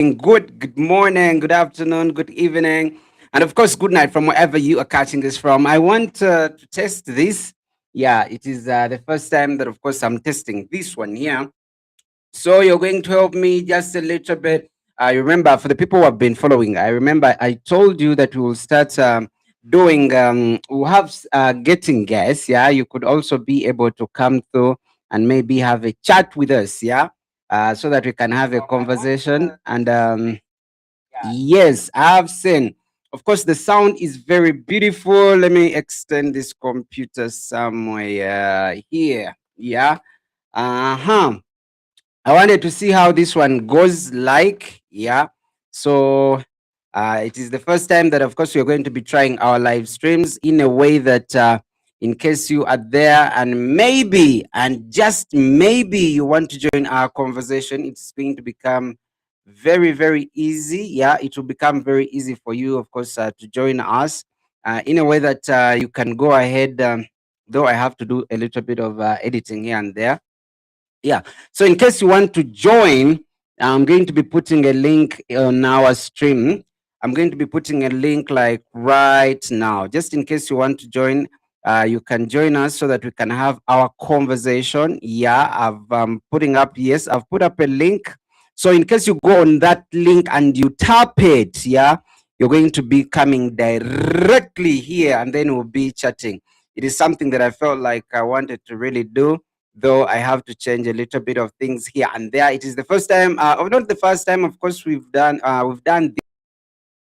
Good morning, good afternoon, good evening, and of course, good night from wherever you are catching this from. I want to test this. Yeah, it is the first time that, of course, I'm testing this one here. So you're going to help me just a little bit. I remember for the people who have been following, I remember I told you that we will start doing, we'll have getting guests. Yeah, you could also be able to come through and maybe have a chat with us. Yeah, so that we can have a conversation. And yes, I have seen. Of course, the sound is very beautiful. Let me extend this computer somewhere here. Yeah. Uh huh. I wanted to see how this one goes like. Yeah. So it is the first time that, of course, we're going to be trying our live streams in a way that, in case you are there and maybe, and just maybe, you want to join our conversation, it's going to become very, very easy. Yeah. It will become very easy for you, of course, to join us in a way that you can go ahead. Though I have to do a little bit of editing here and there. Yeah. So in case you want to join, I'm going to be putting a link on our stream. I'm going to be putting a link like right now. Just in case you want to join, you can join us so that we can have our conversation. Yeah, I've put up a link. So in case you go on that link and you tap it, yeah, you're going to be coming directly here and then we'll be chatting. It is something that I felt like I wanted to really do, though I have to change a little bit of things here and there. It is the first time, or not the first time, of course, we've done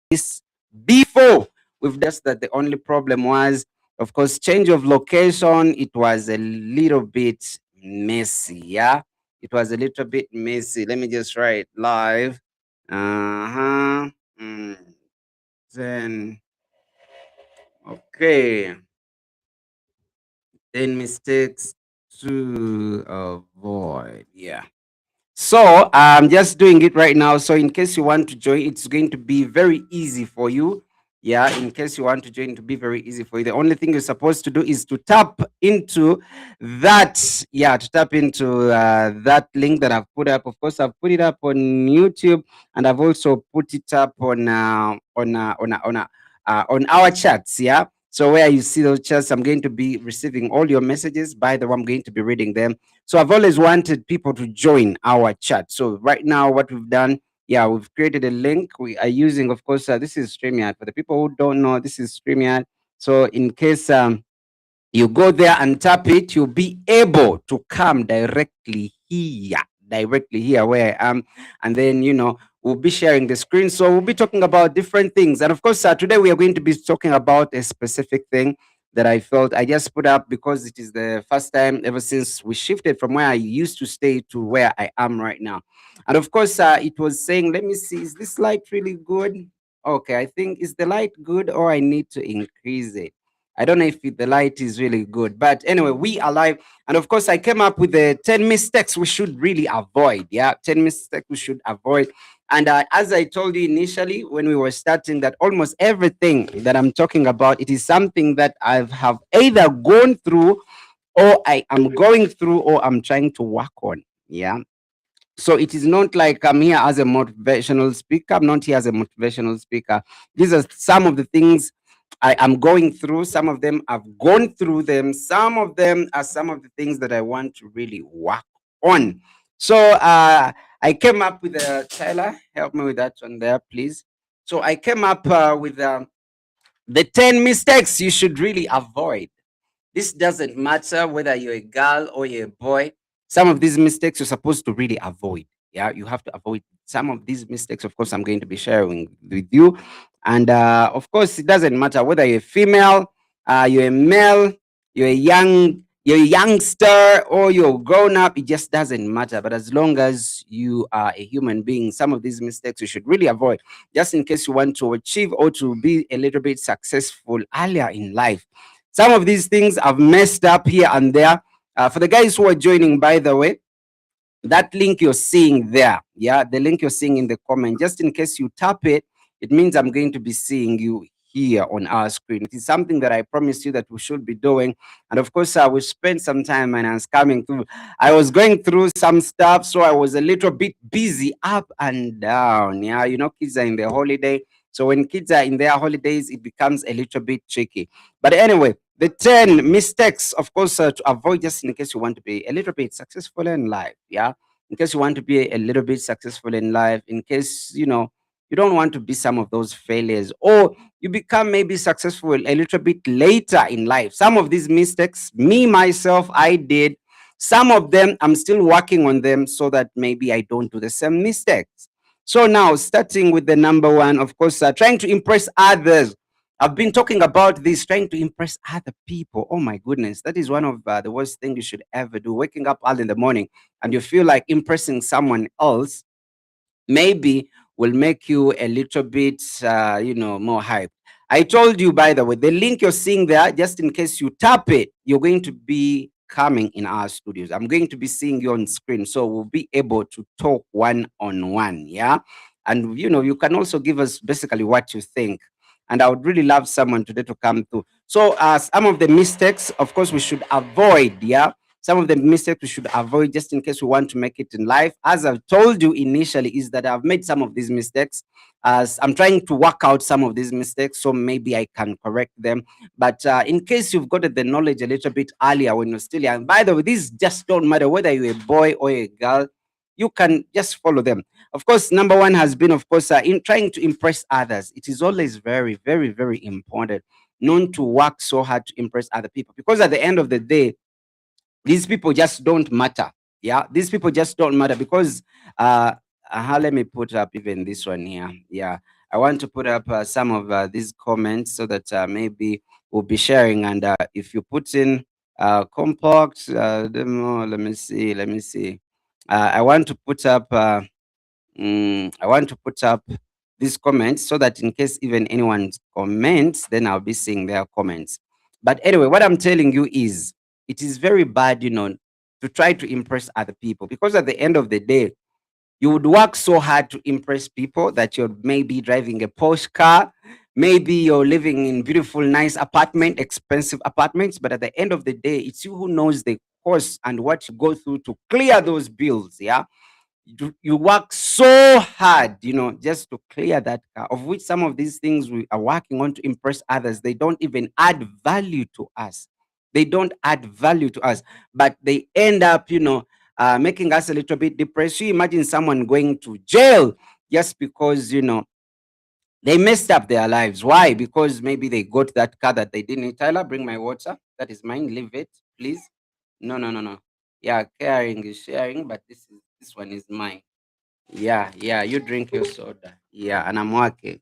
this before. We've just that the only problem was, of course, change of location. It was a little bit messy. Yeah, it was a little bit messy. Let me just write live. Uh-huh. Then okay. Then mistakes to avoid. Yeah. So I'm just doing it right now. So in case you want to join, it's going to be very easy for you. Yeah, in case you want to join, to be very easy for you. The only thing you're supposed to do is to tap into that. Yeah, to tap into that link that I've put up. Of course, I've put it up on YouTube, and I've also put it up on our chats. Yeah. So where you see those chats, I'm going to be receiving all your messages. By the way, I'm going to be reading them. So I've always wanted people to join our chat. So right now, what we've done, yeah, we've created a link. We are using, of course, this is StreamYard. For the people who don't know, this is StreamYard. So in case you go there and tap it, you'll be able to come directly here where I am. And then, we'll be sharing the screen. So we'll be talking about different things. And of course, today we are going to be talking about a specific thing that I felt I just put up because it is the first time ever since we shifted from where I used to stay to where I am right now. And of course, it was saying, let me see, is this light really good? Okay, I think, is the light good or I need to increase it? I don't know if the light is really good, but anyway, we are live. And of course, I came up with the 10 mistakes we should really avoid. Yeah, 10 mistakes we should avoid. And as I told you initially when we were starting, that almost everything that I'm talking about, it is something that I have either gone through or I am going through or I'm trying to work on. Yeah. So it is not like I'm here as a motivational speaker. I'm not here as a motivational speaker. These are some of the things I am going through. Some of them I've gone through them. Some of them are some of the things that I want to really work on. So I came up with Tyler, help me with that one there, please. So I came up with the 10 mistakes you should really avoid. This doesn't matter whether you're a girl or you're a boy. Some of these mistakes you're supposed to really avoid. Yeah, you have to avoid some of these mistakes. Of course, I'm going to be sharing with you. And of course, it doesn't matter whether you're a female, you're a male, you're a youngster, or you're grown up. It just doesn't matter. But as long as you are a human being, some of these mistakes you should really avoid, just in case you want to achieve or to be a little bit successful earlier in life. Some of these things I've messed up here and there. For the guys who are joining, by the way, that link you're seeing there, yeah, the link you're seeing in the comment, just in case you tap it, it means I'm going to be seeing you here on our screen. It is something that I promise you that we should be doing. And of course, we spent some time and I was coming through. I was going through some stuff, so I was a little bit busy up and down. Yeah, kids are in their holiday. So when kids are in their holidays, it becomes a little bit tricky. But anyway, the 10 mistakes, of course, to avoid, just in case you want to be a little bit successful in life. Yeah. In case you want to be a little bit successful in life, in case, you don't want to be some of those failures, or you become maybe successful a little bit later in life. Some of these mistakes, me, myself, I did. Some of them, I'm still working on them so that maybe I don't do the same mistakes. So now, starting with the number one, of course, trying to impress others. I've been talking about this, trying to impress other people. Oh my goodness, that is one of the worst things you should ever do. Waking up early in the morning and you feel like impressing someone else maybe will make you a little bit, more hype. I told you, by the way, the link you're seeing there, just in case you tap it, you're going to be coming in our studios. I'm going to be seeing you on screen. So we'll be able to talk one on one. Yeah. And, you can also give us basically what you think. And I would really love someone today to come through. So, some of the mistakes, of course, we should avoid. Yeah, some of the mistakes we should avoid just in case we want to make it in life. As I've told you initially, is that I've made some of these mistakes. As I'm trying to work out some of these mistakes, so maybe I can correct them. But in case you've got the knowledge a little bit earlier when you're still young, by the way, these just don't matter whether you're a boy or a girl. You can just follow them. Of course, number one has been, of course, in trying to impress others. It is always very, very, very important not to work so hard to impress other people, because at the end of the day, these people just don't matter. Yeah, these people just don't matter because let me put up even this one here. Yeah, I want to put up some of these comments so that maybe we'll be sharing. And if you put in compact demo, let me see. I want to put up I want to put up these comments so that in case even anyone comments, then I'll be seeing their comments. But anyway, what I'm telling you is it is very bad, to try to impress other people, because at the end of the day, you would work so hard to impress people that you're maybe driving a Porsche car, maybe you're living in beautiful, nice apartment, expensive apartments, but at the end of the day, it's you who knows the cost and what you go through to clear those bills. Yeah, you work so hard, just to clear that car, of which some of these things we are working on to impress others, they don't even add value to us. They don't add value to us, but they end up, making us a little bit depressed. You imagine someone going to jail just because, they messed up their lives. Why? Because maybe they got that car that they didn't need. Tyler, bring my water. That is mine. Leave it, please. No, no, no, no. Yeah, caring is sharing, but this one is mine. Yeah, yeah, you drink your soda. Yeah, and I'm working.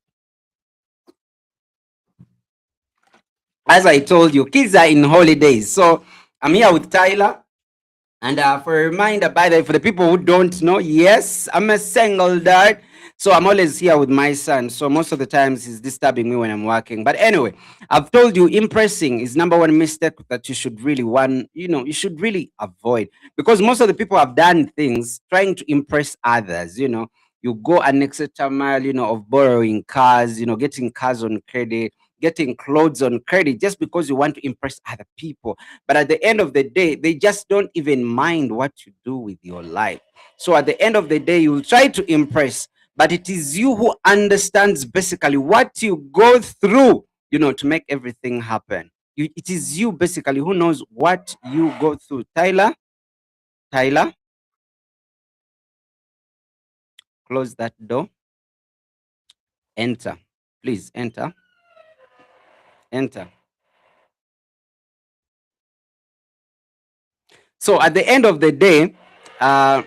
As I told you, kids are in holidays. So I'm here with Tyler. And for a reminder, by the way, for the people who don't know, yes, I'm a single dad. So I'm always here with my son. So most of the times he's disturbing me when I'm working. But anyway, I've told you impressing is number one mistake that you should really you should really avoid, because most of the people have done things trying to impress others. You go an extra mile, of borrowing cars, getting cars on credit, getting clothes on credit just because you want to impress other people. But at the end of the day, they just don't even mind what you do with your life. So at the end of the day, you will try to impress, but it is you who understands basically what you go through, to make everything happen. It is you basically who knows what you go through. Tyler, close that door. Enter. Please enter. Enter. So at the end of the day, uh,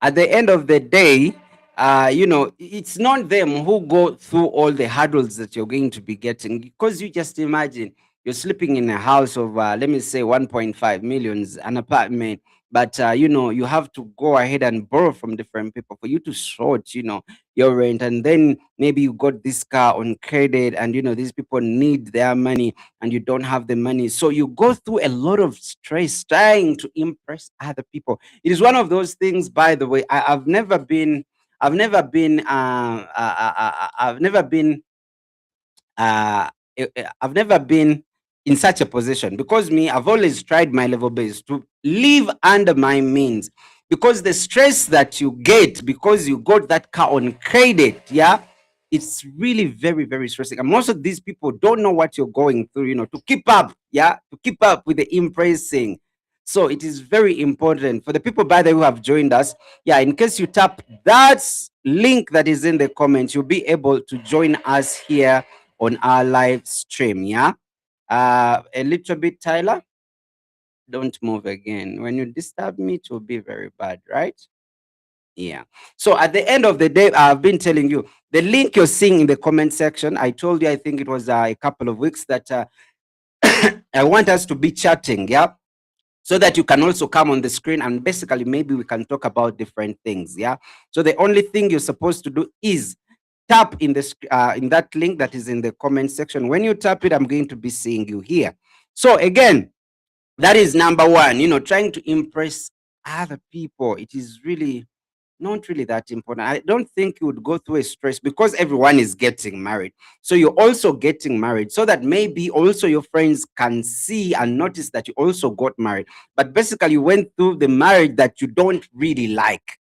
at the end of the day, it's not them who go through all the hurdles that you're going to be getting, because you just imagine you're sleeping in a house of, let me say, 1.5 millions, an apartment, but you have to go ahead and borrow from different people for you to sort, your rent, and then maybe you got this car on credit, and these people need their money, and you don't have the money, so you go through a lot of stress trying to impress other people. It is one of those things, by the way. I've never been I've never been I've never been uh, I've never been in such a position, because me, I've always tried my level best to live under my means, because the stress that you get because you got that car on credit, yeah, it's really very, very stressing. And most of these people don't know what you're going through, to keep up, yeah, to keep up with the impressing. So it is very important for the people, by the way, who have joined us. Yeah, in case you tap that link that is in the comments, you'll be able to join us here on our live stream. Yeah. A little bit, Tyler. Don't move again. When you disturb me, it will be very bad, right? Yeah. So at the end of the day, I've been telling you the link you're seeing in the comment section. I told you, I think it was a couple of weeks, that I want us to be chatting. Yeah. So that you can also come on the screen, and basically maybe we can talk about different things. Yeah. So the only thing you're supposed to do is tap in that link that is in the comment section. When you tap it, I'm going to be seeing you here. So again, that is number one. Trying to impress other people, it is really not really that important. I don't think you would go through a stress, because everyone is getting married. So you're also getting married, so that maybe also your friends can see and notice that you also got married. But basically, you went through the marriage that you don't really like.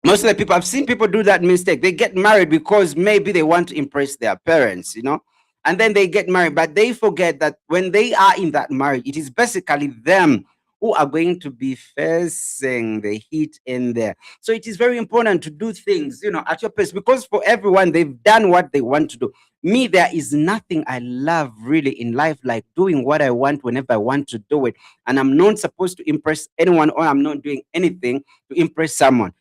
Most of the people, I've seen people do that mistake. They get married because maybe they want to impress their parents, and then they get married, but they forget that when they are in that marriage, it is basically them who are going to be facing the heat in there. So it is very important to do things, at your pace, because for everyone, they've done what they want to do. Me, there is nothing I love really in life like doing what I want whenever I want to do it. And I'm not supposed to impress anyone, or I'm not doing anything to impress someone.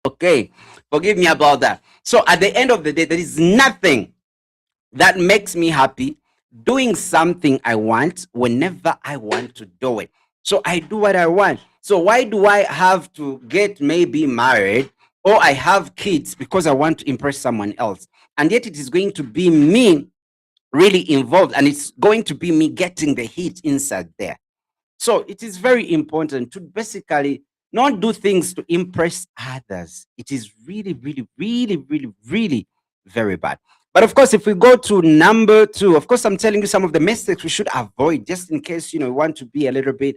Okay, forgive me about that. So at the end of the day, there is nothing that makes me happy doing something I want whenever I want to do it. So I do what I want. So why do I have to get maybe married, or I have kids because I want to impress someone else? And yet it is going to be me really involved, and it's going to be me getting the heat inside there. So it is very important to basically not do things to impress others. It is really, really, really, really, really very bad. But of course, if we go to number two, of course, I'm telling you some of the mistakes we should avoid, just in case, we want to be a little bit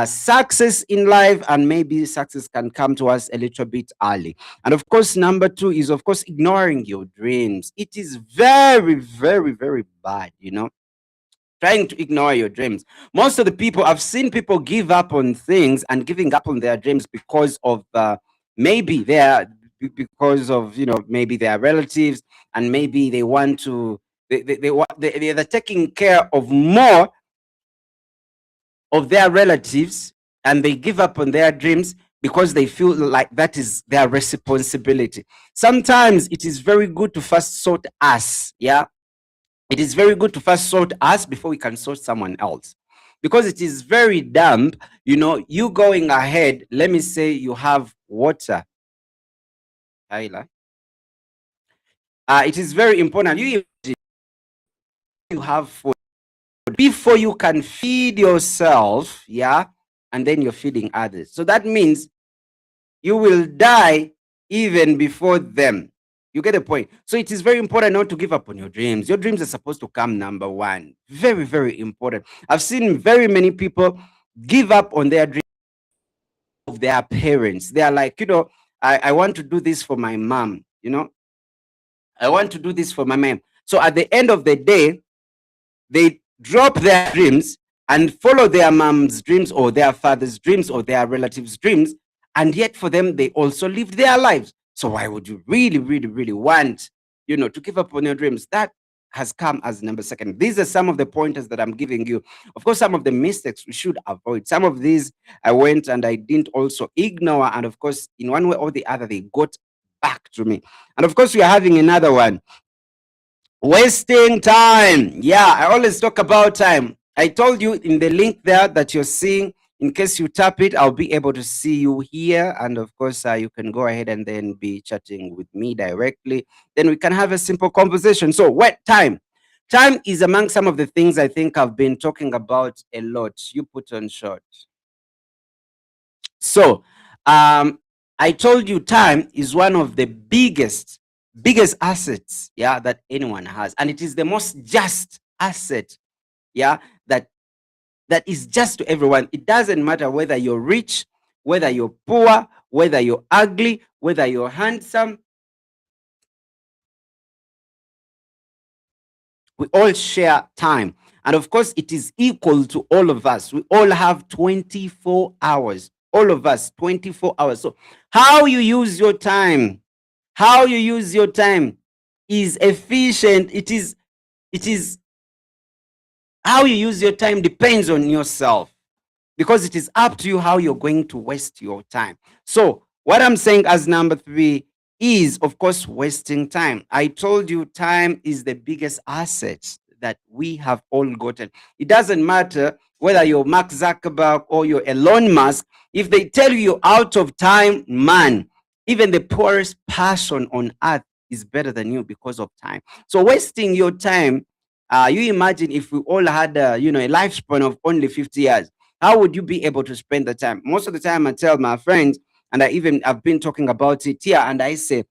success in life, and maybe success can come to us a little bit early. And of course, number two is, of course, ignoring your dreams. It is very, very, very bad, trying to ignore your dreams. Most of the people, I've seen people give up on things and giving up on their dreams because of maybe because of maybe their relatives, and maybe they want to they're taking care of more of their relatives, and they give up on their dreams because they feel like that is their responsibility. Sometimes it is very good to first sort us, yeah, it is very good to first sort us before we can sort someone else, because it is very dumb, you going ahead. Let me say you have water, Tyler. It is very important you have food before you can feed yourself, yeah, and then you're feeding others. So that means you will die even before them. You get the point? So it is very important not to give up on your dreams. Your dreams are supposed to come number one. Very, very important. I've seen very many people give up on their dreams of their parents. They are like, I want to do this for my mom, I want to do this for my mom. So at the end of the day, they drop their dreams and follow their mom's dreams, or their father's dreams, or their relatives' dreams. And yet for them, they also lived their lives. So why would you really, really, really want, to give up on your dreams? That has come as number second. These are some of the pointers that I'm giving you. Of course, some of the mistakes we should avoid. Some of these I went and I didn't also ignore. And of course, in one way or the other, they got back to me. And of course, we are having another one. Wasting time. Yeah, I always talk about time. I told you in the link there that you're seeing, in case you tap it, I'll be able to see you here. And of course, you can go ahead and then be chatting with me directly. Then we can have a simple conversation. So, what time? Time is among some of the things I think I've been talking about a lot. You put on short. So, um, I told you time is one of the biggest assets, yeah, that anyone has, and it is the most just asset, yeah, that is just to everyone. It doesn't matter whether you're rich, whether you're poor, whether you're ugly, whether you're handsome. We all share time. And of course, it is equal to all of us. We all have 24 hours. All of us, 24 hours. So, how you use your time, how you use your time is efficient. It is how you use your time depends on yourself, because it is up to you how you're going to waste your time. So, what I'm saying as number three is, of course, wasting time. I told you time is the biggest asset that we have all gotten. It doesn't matter whether you're Mark Zuckerberg or you're Elon Musk. If they tell you you're out of time, man, even the poorest person on earth is better than you because of time. So, wasting your time, you imagine if we all had, a lifespan of only 50 years, how would you be able to spend the time? Most of the time, I tell my friends, and I've been talking about it here, and I say,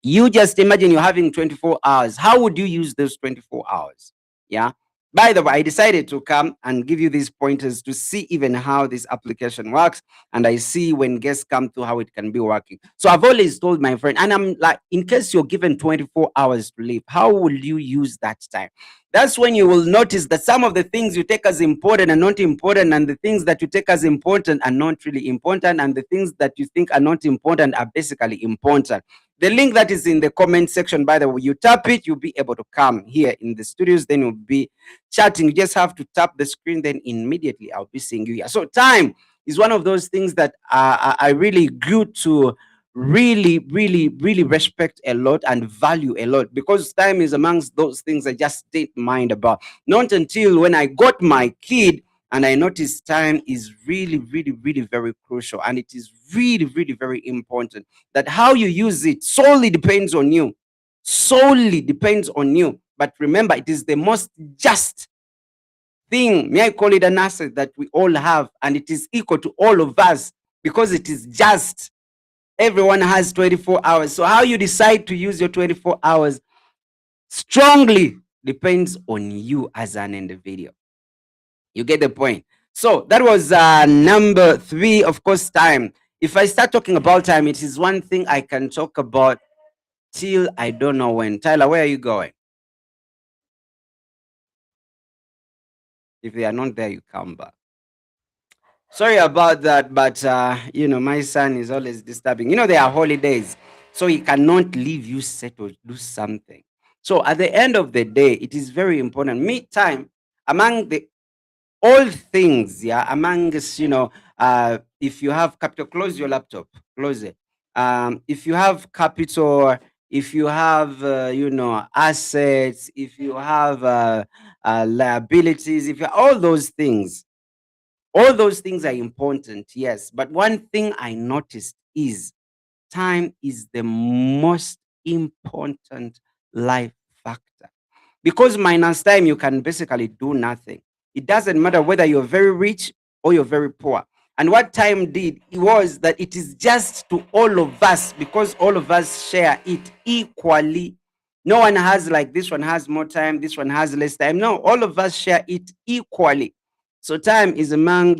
you just imagine you're having 24 hours. How would you use those 24 hours? Yeah. By the way, I decided to come and give you these pointers to see even how this application works. And I see when guests come to how it can be working. So I've always told my friend, and I'm like, in case you're given 24 hours to live, how will you use that time? That's when you will notice that some of the things you take as important are not important, and the things that you take as important are not really important, and the things that you think are not important are basically important. The link that is in the comment section, by the way, you tap it, you'll be able to come here in the studios, then you'll be chatting. You just have to tap the screen, then immediately I'll be seeing you here. So time is one of those things that I really grew to really respect a lot and value a lot, because time is amongst those things I just didn't mind about. Not until when I got my kid, and I noticed time is really very crucial, and it is really very important. That how you use it solely depends on you. Solely depends on you. But remember, it is the most just thing. May I call it an asset that we all have, and it is equal to all of us because it is just. Everyone has 24 hours. So, how you decide to use your 24 hours strongly depends on you as an individual. You get the point. So that was number three, of course, time. If I start talking about time, it is one thing I can talk about till I don't know when. Tyler, where are you going? If they are not there, you come back. Sorry about that, but my son is always disturbing. There are holidays, so he cannot leave you set or do something. So at the end of the day, it is very important. Me time among the all things, yeah, among us, if you have capital, close your laptop, close it. If you have capital, if you have assets, if you have liabilities, if you all those things are important, yes. But one thing I noticed is time is the most important life factor, because minus time you can basically do nothing. It doesn't matter whether you're very rich or you're very poor. And what time did was that it is just to all of us, because all of us share it equally. No one has like this one has more time, this one has less time. No, all of us share it equally. So time is among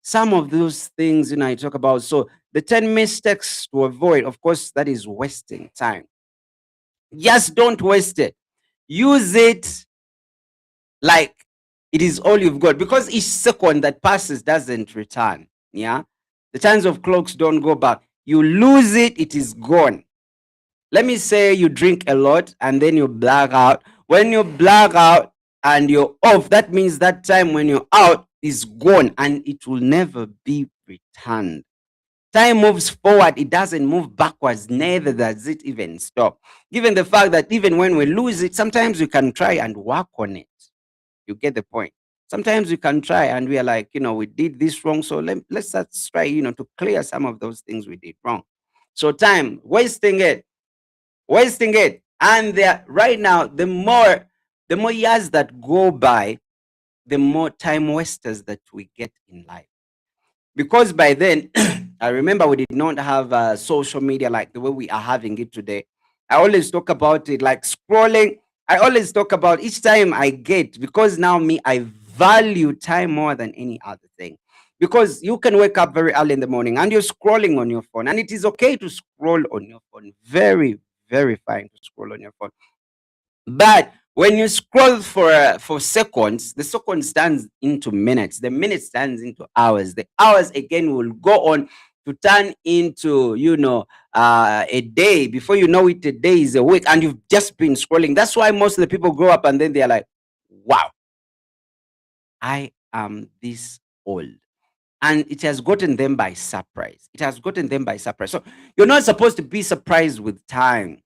some of those things I talk about. So the 10 mistakes to avoid, of course, that is wasting time. Just don't waste it. Use it like it is all you've got, because each second that passes doesn't return. Yeah. The times of clocks don't go back. You lose it, it is gone. Let me say you drink a lot and then you black out. When you black out and you're off, that means that time when you're out is gone and it will never be returned. Time moves forward, it doesn't move backwards, neither does it even stop. Given the fact that even when we lose it, sometimes we can try and work on it. You get the point. Sometimes we can try and we are like, we did this wrong. So let's try, to clear some of those things we did wrong. So time, wasting it. And there right now, the more years that go by, the more time wasters that we get in life. because by then I remember we did not have social media like the way we are having it today. I always talk about it like scrolling. I always talk about each time I get, because now me, I value time more than any other thing. Because you can wake up very early in the morning and you're scrolling on your phone, and it is okay to scroll on your phone. Very, very fine to scroll on your phone. But when you scroll for seconds, the seconds turns into minutes. The minutes turns into hours. The hours again will go on to turn into, a day. Before you know it, a day is a week, and you've just been scrolling. That's why most of the people grow up and then they're like, "Wow, I am this old." And it has gotten them by surprise. It has gotten them by surprise. So you're not supposed to be surprised with time.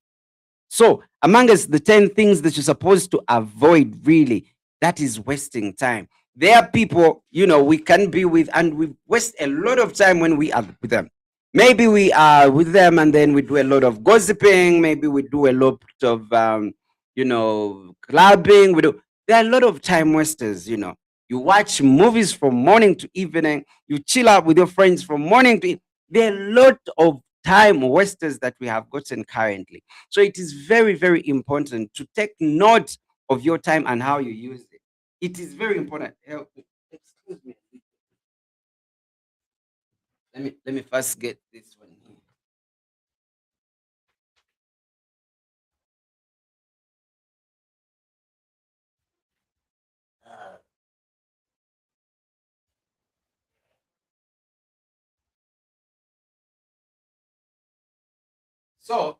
So, among us, the 10 things that you're supposed to avoid, really, that is wasting time. There are people, we can be with, and we waste a lot of time when we are with them. Maybe we are with them and then we do a lot of gossiping. Maybe we do a lot of, clubbing. There are a lot of time wasters. You watch movies from morning to evening. You chill out with your friends from morning to evening. There are a lot of time wasters that we have gotten currently. So it is very, very important to take note of your time and how you use it. It is very important. Excuse me. Let me first get this one here. Uh, so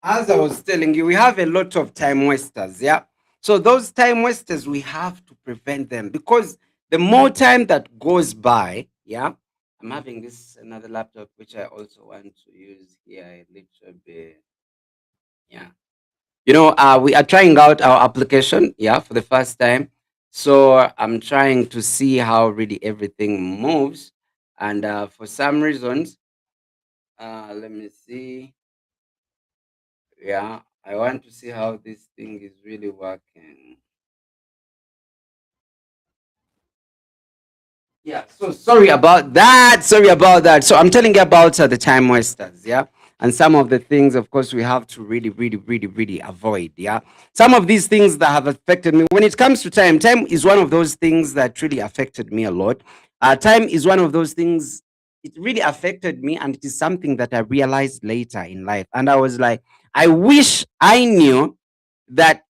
as I was telling you, we have a lot of time wasters, yeah. So those time wasters, we have to prevent them, because the more time that goes by, yeah. I'm having this another laptop which I also want to use here a little bit. Yeah. We are trying out our application, yeah, for the first time. So I'm trying to see how really everything moves. And for some reasons, let me see. Yeah, I want to see how this thing is really working. Yeah, so sorry about that. Sorry about that. So I'm telling you about the time wasters, yeah, and some of the things, of course, we have to really, really, really, really avoid, yeah. Some of these things that have affected me when it comes to time. Time is one of those things that really affected me a lot. Time is one of those things. It really affected me, and it is something that I realized later in life. And I was like, I wish I knew that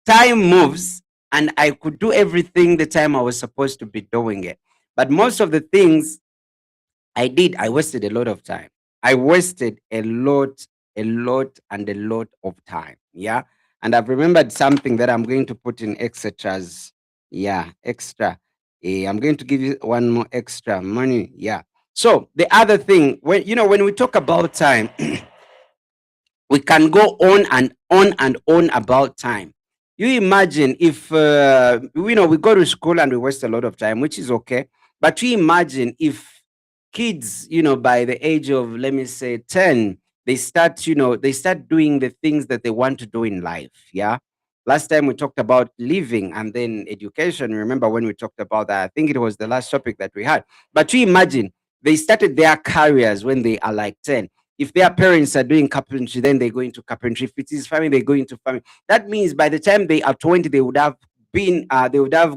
time moves and I could do everything the time I was supposed to be doing it. But most of the things I did, I wasted a lot of time. I wasted a lot, and a lot of time. Yeah. And I've remembered something that I'm going to put in extras. Yeah, extra. I'm going to give you one more extra money. Yeah. So the other thing, when we talk about time, we can go on and on and on about time. You imagine if we go to school and we waste a lot of time, which is okay. But you imagine if kids, by the age of, let me say, 10, they start doing the things that they want to do in life. Yeah. Last time we talked about living and then education. Remember when we talked about that? I think it was the last topic that we had. But you imagine they started their careers when they are like 10. If their parents are doing carpentry, then they go into carpentry. If it is farming, they go into farming. That means by the time they are 20, they would have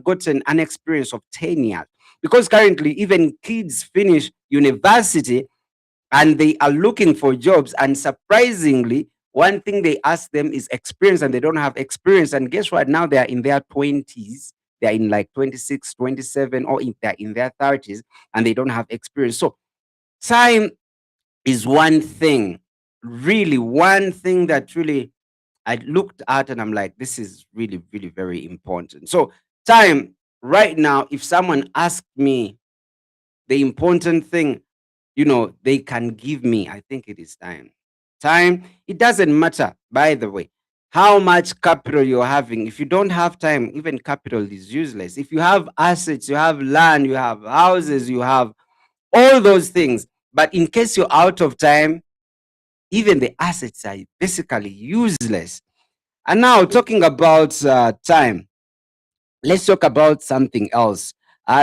gotten an experience of 10 years. Because currently, even kids finish university and they are looking for jobs. And surprisingly, one thing they ask them is experience, and they don't have experience. And guess what? Now they are in their 20s. They're in like 26, 27, or they're in their 30s, and they don't have experience. So time is one thing, really one thing that really I looked at and I'm like, this is really, really very important. So, time right now, if someone asked me the important thing, they can give me, I think it is time. Time, it doesn't matter, by the way, how much capital you're having. If you don't have time, even capital is useless. If you have assets, you have land, you have houses, you have all those things. But in case you're out of time, even the assets are basically useless. And now, talking about time, let's talk about something else.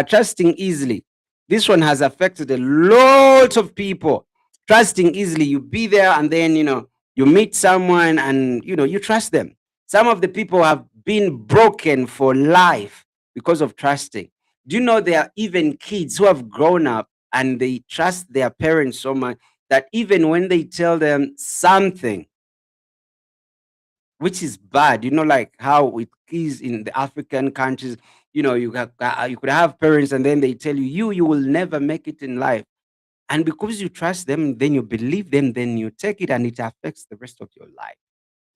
Trusting easily. This one has affected a lot of people. Trusting easily, you be there and then, you meet someone and, you trust them. Some of the people have been broken for life because of trusting. Do you know there are even kids who have grown up and they trust their parents so much that even when they tell them something which is bad, like how it is in the African countries, you could have parents and then they tell you, you will never make it in life. And because you trust them, then you believe them, then you take it and it affects the rest of your life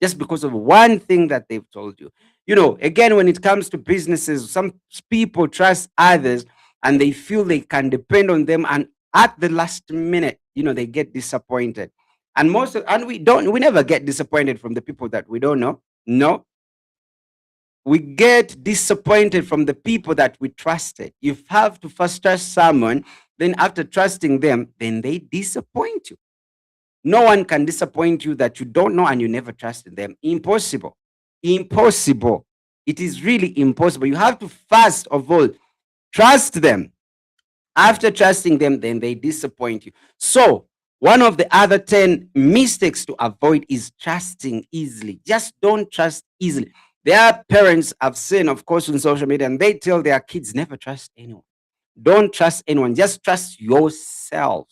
just because of one thing that they've told you. Again, when it comes to businesses, some people trust others and they feel they can depend on them. And at the last minute, they get disappointed. And we never get disappointed from the people that we don't know. No, we get disappointed from the people that we trusted. You have to first trust someone, then after trusting them, then they disappoint you. No one can disappoint you that you don't know and you never trusted them. Impossible. Impossible. It is really impossible. You have to first of all trust them. After trusting them, then they disappoint you. So, one of the other 10 mistakes to avoid is trusting easily. Just don't trust easily. There are parents I've seen, of course, on social media, and they tell their kids never trust anyone. Don't trust anyone. Just trust yourself.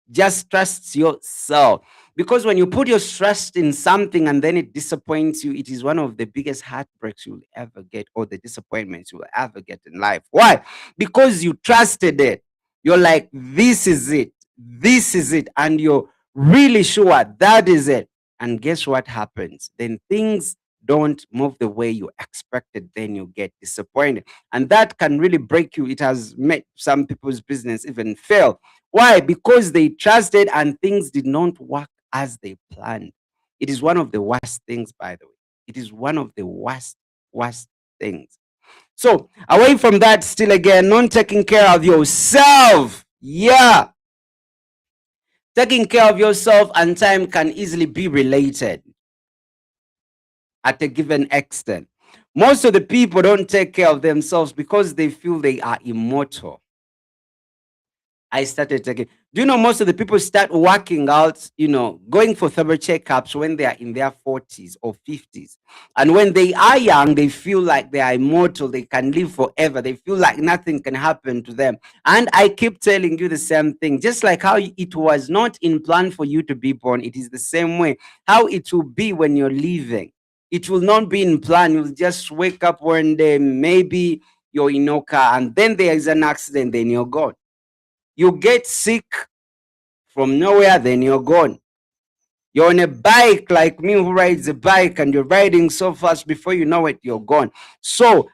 Just trust yourself. Because when you put your trust in something and then it disappoints you, it is one of the biggest heartbreaks you'll ever get, or the disappointments you'll ever get in life. Why? Because you trusted it. You're like, this is it. This is it. And you're really sure that is it. And guess what happens? Then things don't move the way you expected. Then you get disappointed. And that can really break you. It has made some people's business even fail. Why? Because they trusted and things did not work as they planned. It is one of the worst things, by the way. It is one of the worst things. So, away from that, still again, not taking care of yourself. Yeah. Taking care of yourself and time can easily be related at a given extent. Most of the people don't take care of themselves because they feel they are immortal. I started taking. Do you know most of the people start working out, going for thorough checkups when they are in their 40s or 50s. And when they are young, they feel like they are immortal, they can live forever, they feel like nothing can happen to them. And I keep telling you the same thing, just like how it was not in plan for you to be born, it is the same way how it will be when you're leaving. It will not be in plan. You'll just wake up one day, maybe you're in your car, and then there is an accident, then you're gone. You get sick from nowhere, then you're gone. You're on a bike like me who rides a bike and you're riding so fast, before you know it, you're gone. So,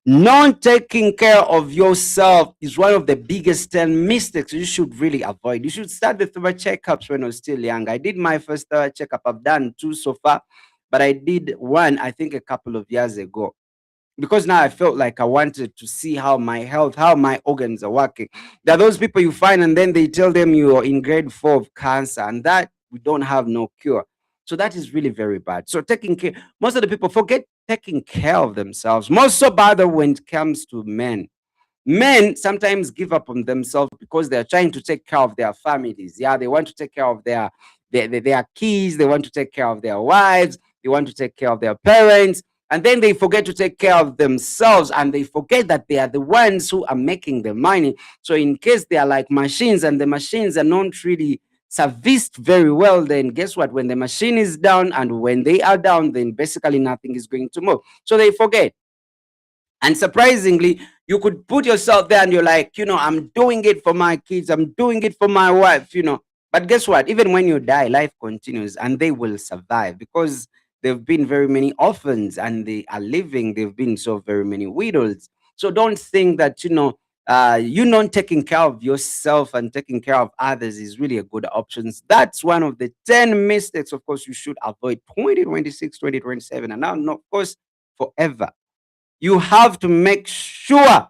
not taking care of yourself is one of the biggest 10 mistakes you should really avoid. You should start the thorough checkups when I was still young. I did my first thorough checkup. I've done two so far, but I did one, I think, a couple of years ago, because now I felt like I wanted to see how my health, how my organs are working. There are those people you find and then they tell them you're in grade 4 of cancer and that we don't have no cure. So that is really very bad. So taking care, most of the people forget taking care of themselves. Most so bad when it comes to men. Men sometimes give up on themselves because they're trying to take care of their families. Yeah, they want to take care of their kids, they want to take care of their wives, they want to take care of their parents, and then they forget to take care of themselves and they forget that they are the ones who are making the money. So in case they are like machines and the machines are not really serviced very well, then guess what? When the machine is down and when they are down, then basically nothing is going to move. So they forget. And surprisingly, you could put yourself there and you're like, I'm doing it for my kids, I'm doing it for my wife. But guess what? Even when you die, life continues and they will survive because there have been very many orphans and they are living, there have been so very many widows. So don't think that, you not taking care of yourself and taking care of others is really a good option. That's one of the 10 mistakes, of course, you should avoid 2026, 2027, and now, of course, forever. You have to make sure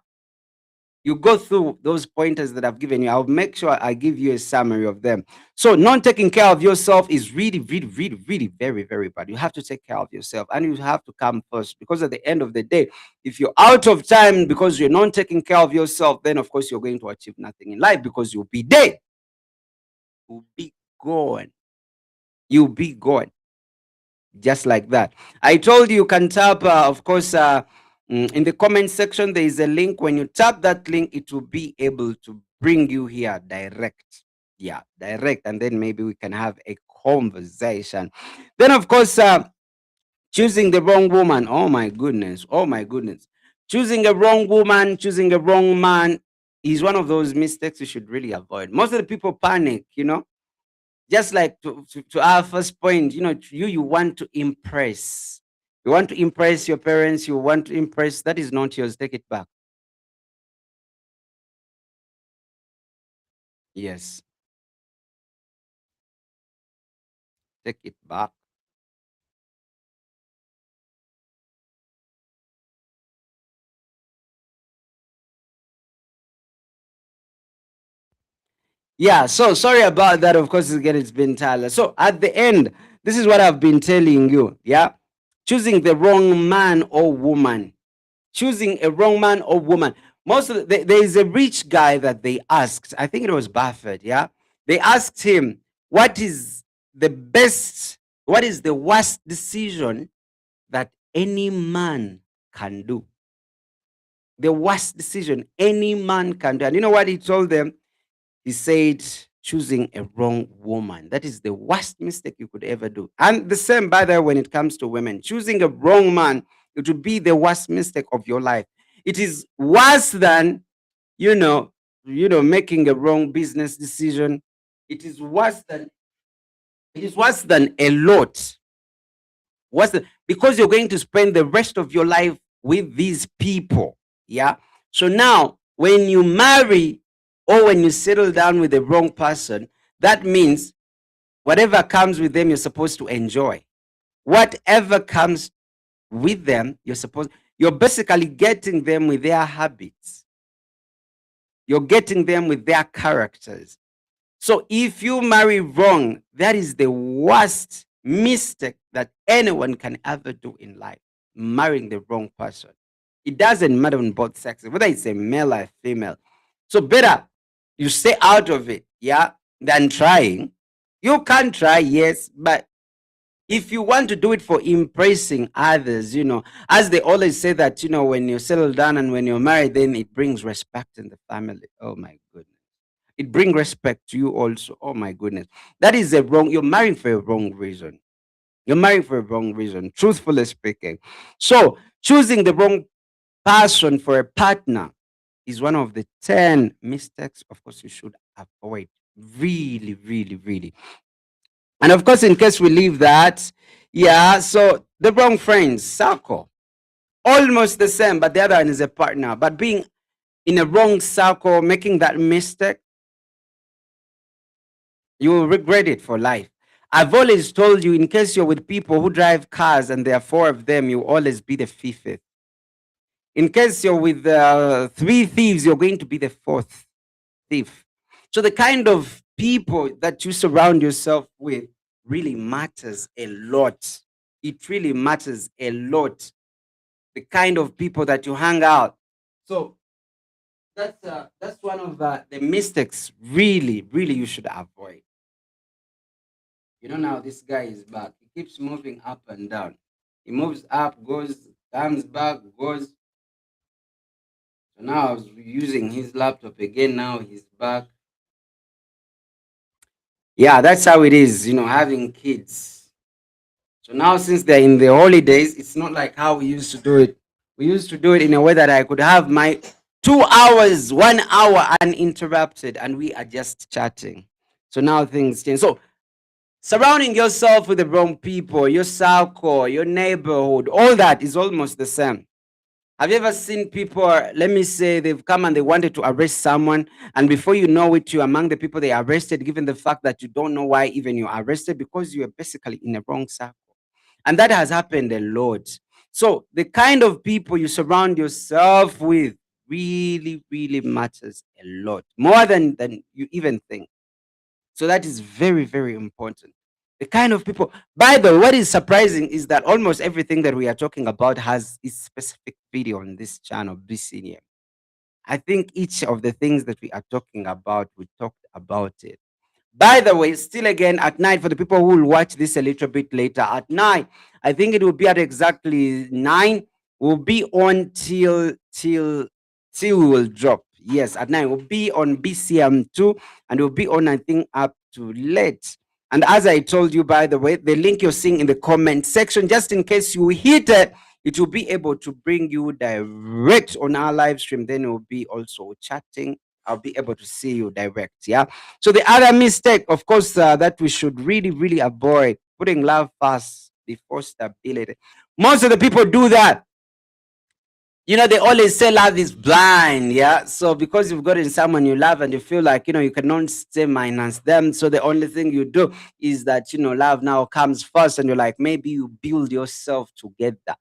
You go through those pointers that I've given you. I'll make sure I give you a summary of them. So, not taking care of yourself is really, really, really, really very, very bad. You have to take care of yourself and you have to come first, because at the end of the day, if you're out of time because you're not taking care of yourself, then of course you're going to achieve nothing in life, because you'll be dead. You'll be gone. You'll be gone. Just like that. I told you, you can tap, of course, in the comment section, there is a link. When you tap that link, it will be able to bring you here direct. Yeah, direct. And then maybe we can have a conversation. Then, of course, choosing the wrong woman. Oh, my goodness. Oh, my goodness. Choosing a wrong woman, choosing a wrong man is one of those mistakes you should really avoid. Most of the people panic, just like to our first point, you want to impress. You want to impress your parents, you want to impress. That is not yours. Take it back. Yes, take it back. Yeah, so sorry about that. Of course, again, it's been Tyler. So at the end, this is what I've been telling you. Yeah, choosing the wrong man or woman, choosing a wrong man or woman. Most of there is a rich guy that they asked. I think it was Buffett. Yeah, they asked him, "What is the best? What is the worst decision that any man can do?" The worst decision any man can do. And you know what he told them? He said, choosing a wrong woman. That is the worst mistake you could ever do. And the same, by the way, when it comes to women, choosing a wrong man, it would be the worst mistake of your life. It is worse than, you know, making a wrong business decision. It is worse than a lot. Because you're going to spend the rest of your life with these people. Yeah. So now, when you marry or when you settle down with the wrong person, that means whatever comes with them, you're supposed to enjoy. Whatever comes with them, you're basically getting them with their habits. You're getting them with their characters. So if you marry wrong, that is the worst mistake that anyone can ever do in life, marrying the wrong person. It doesn't matter on both sexes, whether it's a male or a female. So better you stay out of it, yeah, than trying. You can try, yes, but if you want to do it for impressing others, as they always say that, when you settle down and when you're married, then it brings respect in the family. Oh my goodness. It brings respect to you also. Oh my goodness. That is a wrong, you're marrying for a wrong reason. You're marrying for a wrong reason, truthfully speaking. So choosing the wrong person for a partner is one of the 10 mistakes, of course, you should avoid. Really, really, really. And of course, in case we leave that, yeah, so the wrong friends, circle, almost the same, but the other one is a partner. But being in a wrong circle, making that mistake, you will regret it for life. I've always told you, in case you're with people who drive cars and there are four of them, you always be the fifth. In case you're with three thieves, you're going to be the fourth thief. So the kind of people that you surround yourself with really matters a lot. It really matters a lot. The kind of people that you hang out. So that's one of the mistakes. Really, really, you should avoid. Now this guy is back. He keeps moving up and down. He moves up, goes, comes back, goes. So now I was using his laptop again. Now he's back. Yeah, that's how it is, having kids. So now, since they're in the holidays, it's not like how we used to do it. We used to do it in a way that I could have my 2 hours, 1 hour uninterrupted, and we are just chatting. So now things change. So surrounding yourself with the wrong people, your circle, your neighborhood, all that is almost the same. Have you ever seen people, let me say, they've come and they wanted to arrest someone, and before you know it, you're among the people they arrested, given the fact that you don't know why even you're arrested, because you are basically in the wrong circle. And that has happened a lot. So the kind of people you surround yourself with really, really matters a lot, more than you even think. So that is very, very important. The kind of people, by the way, what is surprising is that almost everything that we are talking about has a specific video on this channel, BCNM. I think each of the things that we are talking about, we talked about it. By the way, still again at night, for the people who will watch this a little bit later, at night, I think it will be at exactly 9. We'll be on till we will drop. Yes, at 9 we'll be on BCM2, and we'll be on, I think, up to late. And as I told you, by the way, the link you're seeing in the comment section, just in case you hit it, it will be able to bring you direct on our live stream. Then we'll be also chatting. I'll be able to see you direct. Yeah. So the other mistake, of course, that we should really, really avoid, putting love first before stability. Most of the people do that. They always say love is blind. Yeah. So because you've gotten someone you love and you feel like, you cannot stay minus them. So the only thing you do is that, love now comes first, and you're like, maybe you build yourself together.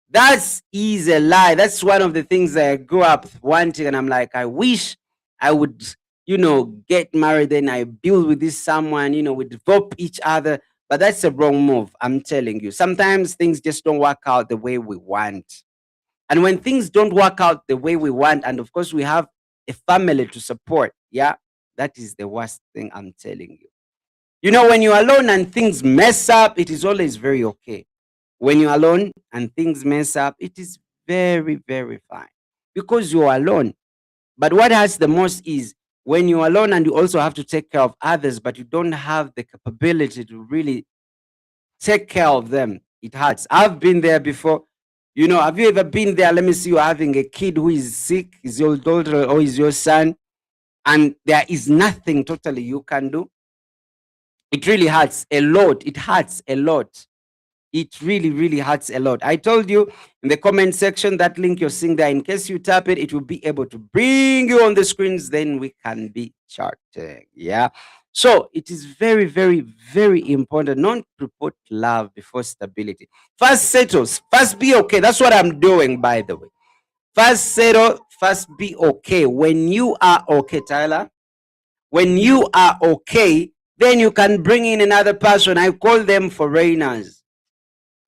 That's easy lie. That's one of the things that I grew up wanting, and I'm like, I wish I would, get married, and I build with this someone, we develop each other. But that's a wrong move. I'm telling you. Sometimes things just don't work out the way we want. And when things don't work out the way we want, and of course we have a family to support, yeah, that is the worst thing, I'm telling you. When you're alone and things mess up, it is always very okay. When you're alone and things mess up, it is very, very fine because you're alone. But what hurts the most is when you're alone and you also have to take care of others, but you don't have the capability to really take care of them. It hurts. I've been there before. Have you ever been there? Let me see, you're having a kid who is sick, is your daughter or is your son, and there is nothing totally you can do. It really hurts a lot. It hurts a lot. It really, really hurts a lot. I told you in the comment section, that link you're seeing there, in case you tap it, it will be able to bring you on the screens. Then we can be charting. Yeah. So it is very, very, very important not to put love before stability. First settles, first be okay. That's what I'm doing, by the way. First settle, first be okay. When you are okay, Tyler, when you are okay, then you can bring in another person. I call them foreigners.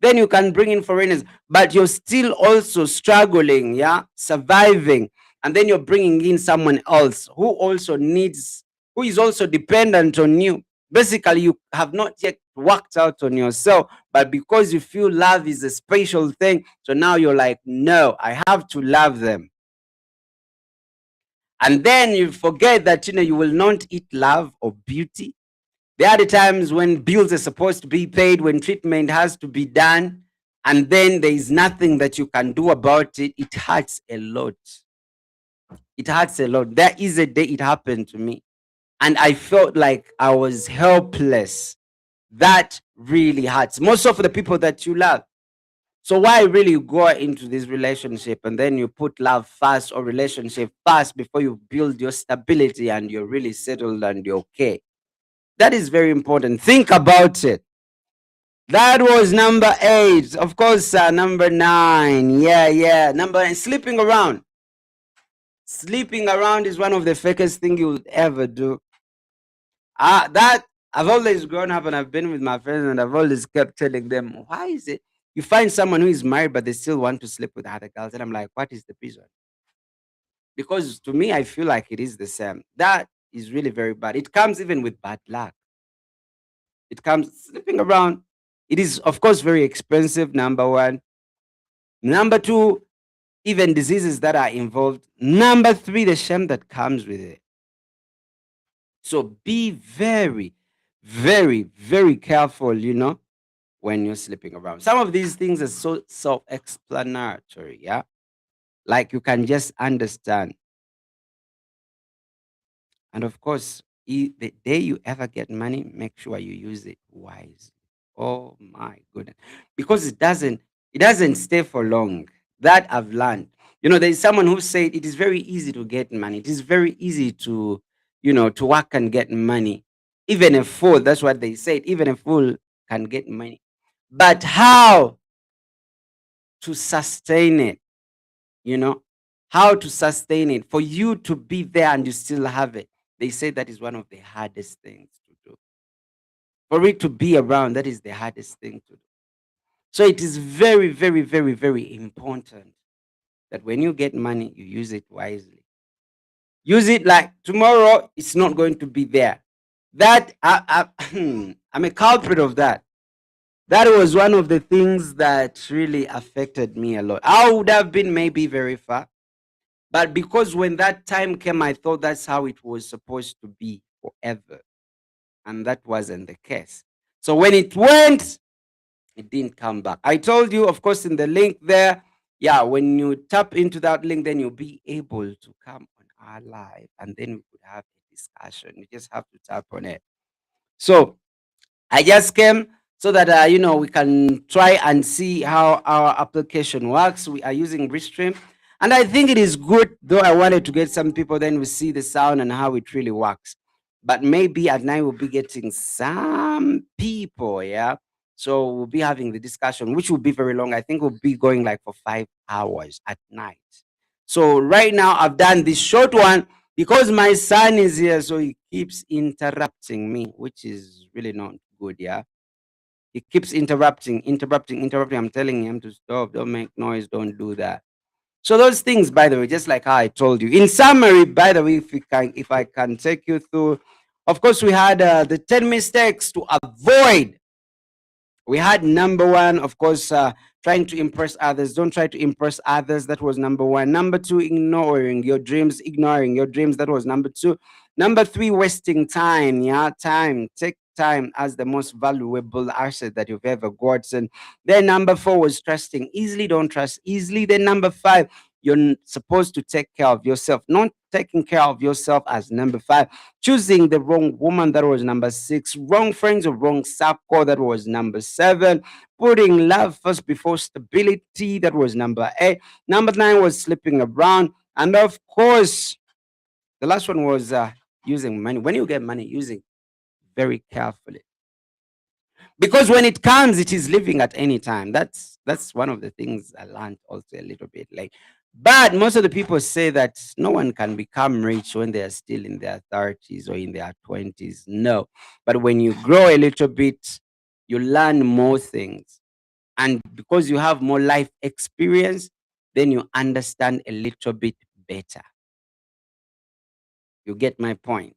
Then you can bring in foreigners, but you're still also struggling, yeah, surviving. And then you're bringing in someone else who is also dependent on you. Basically, you have not yet worked out on yourself, but because you feel love is a special thing, so now you're like, no, I have to love them. And then you forget that, you will not eat love or beauty. There are the times when bills are supposed to be paid, when treatment has to be done, and then there is nothing that you can do about it. It hurts a lot. It hurts a lot. There is a day it happened to me, and I felt like I was helpless. That really hurts. Most of the people that you love. So why really go into this relationship and then you put love first or relationship first before you build your stability and you're really settled and you're okay? That is very important. Think about it. That was number 8. Of course, number 9. Yeah. Number 9, sleeping around. Sleeping around is one of the fakest thing you'll ever do. That I've always grown up and I've been with my friends and I've always kept telling them, why is it you find someone who is married but they still want to sleep with other girls? And I'm like, what is the reason? Because to me, I feel like it is the same. That is really very bad. It comes even with bad luck. It comes sleeping around. It is, of course, very expensive, number one. Number two, even diseases that are involved. Number three, the shame that comes with it. So be very, very, very careful, when you're sleeping around. Some of these things are so self explanatory, yeah? Like you can just understand. And of course, the day you ever get money, make sure you use it wisely. Oh my goodness. Because it doesn't stay for long. That I've learned. There's someone who said it is very easy to get money. It is very easy to work and get money. Even a fool, that's what they said. Even a fool can get money. But how to sustain it? You know, how to sustain it, for you to be there and you still have it. They say that is one of the hardest things to do. For it to be around, that is the hardest thing to do. So it is very, very, very, very important that when you get money, you use it wisely. Use it like tomorrow, it's not going to be there. That I'm a culprit of that. That was one of the things that really affected me a lot. I would have been maybe very far, but because when that time came, I thought that's how it was supposed to be forever. And that wasn't the case. So when it went, it didn't come back. I told you, of course, in the link there. Yeah, when you tap into that link, then you'll be able to come on our live and then we could have a discussion. You just have to tap on it. So I just came so that we can try and see how our application works. We are using Restream, and I think it is good. Though I wanted to get some people, then we see the sound and how it really works. But maybe at night we'll be getting some people, yeah. So we'll be having the discussion, which will be very long. I think we'll be going like for 5 hours at night. So right now I've done this short one because my son is here, so he keeps interrupting me, which is really not good. Yeah, he keeps interrupting. I'm telling him to stop, don't make noise, don't do that. So those things, by the way, just like how I told you. In summary, by the way, if I can take you through, of course, we had the 10 mistakes to avoid. We had number one, of course, trying to impress others. Don't try to impress others. That was number one. Number two, ignoring your dreams. Ignoring your dreams. That was number two. Number three, wasting time. Yeah, time. Take time as the most valuable asset that you've ever gotten. Then number four was trusting easily. Don't trust easily. Then number five, you're supposed to take care of yourself. Not taking care of yourself as number five. Choosing the wrong woman, that was number six. Wrong friends or wrong circle, that was number seven. Putting love first before stability, that was number eight. Number nine was sleeping around. And of course, the last one was using money. When you get money, using very carefully. Because when it comes, it is living at any time. That's one of the things I learned also a little bit. Like, but most of the people say that no one can become rich when they are still in their 30s or in their 20s. No. But when you grow a little bit, you learn more things. And because you have more life experience, then you understand a little bit better. You get my point?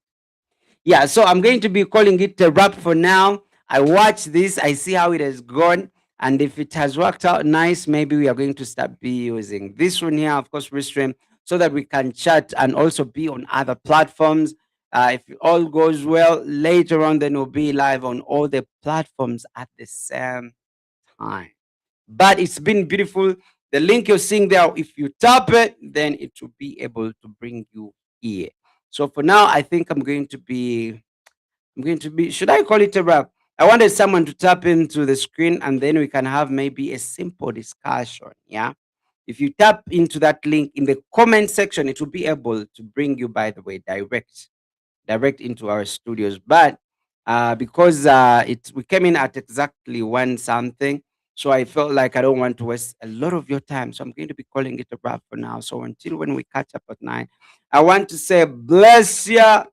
Yeah, so I'm going to be calling it a wrap for now. I watch this, I see how it has gone, and if it has worked out nice, maybe we are going to start be using this one here, of course, Restream, so that we can chat and also be on other platforms. If all goes well, later on, then we'll be live on all the platforms at the same time. But it's been beautiful. The link you're seeing there, if you tap it, then it will be able to bring you here. So for now, I think I'm going to be, should I call it a wrap? I wanted someone to tap into the screen and then we can have maybe a simple discussion. Yeah. If you tap into that link in the comment section, it will be able to bring you, by the way, direct into our studios. But because we came in at exactly one something, so I felt like I don't want to waste a lot of your time. So I'm going to be calling it a wrap for now. So until when we catch up at 9, I want to say bless ya.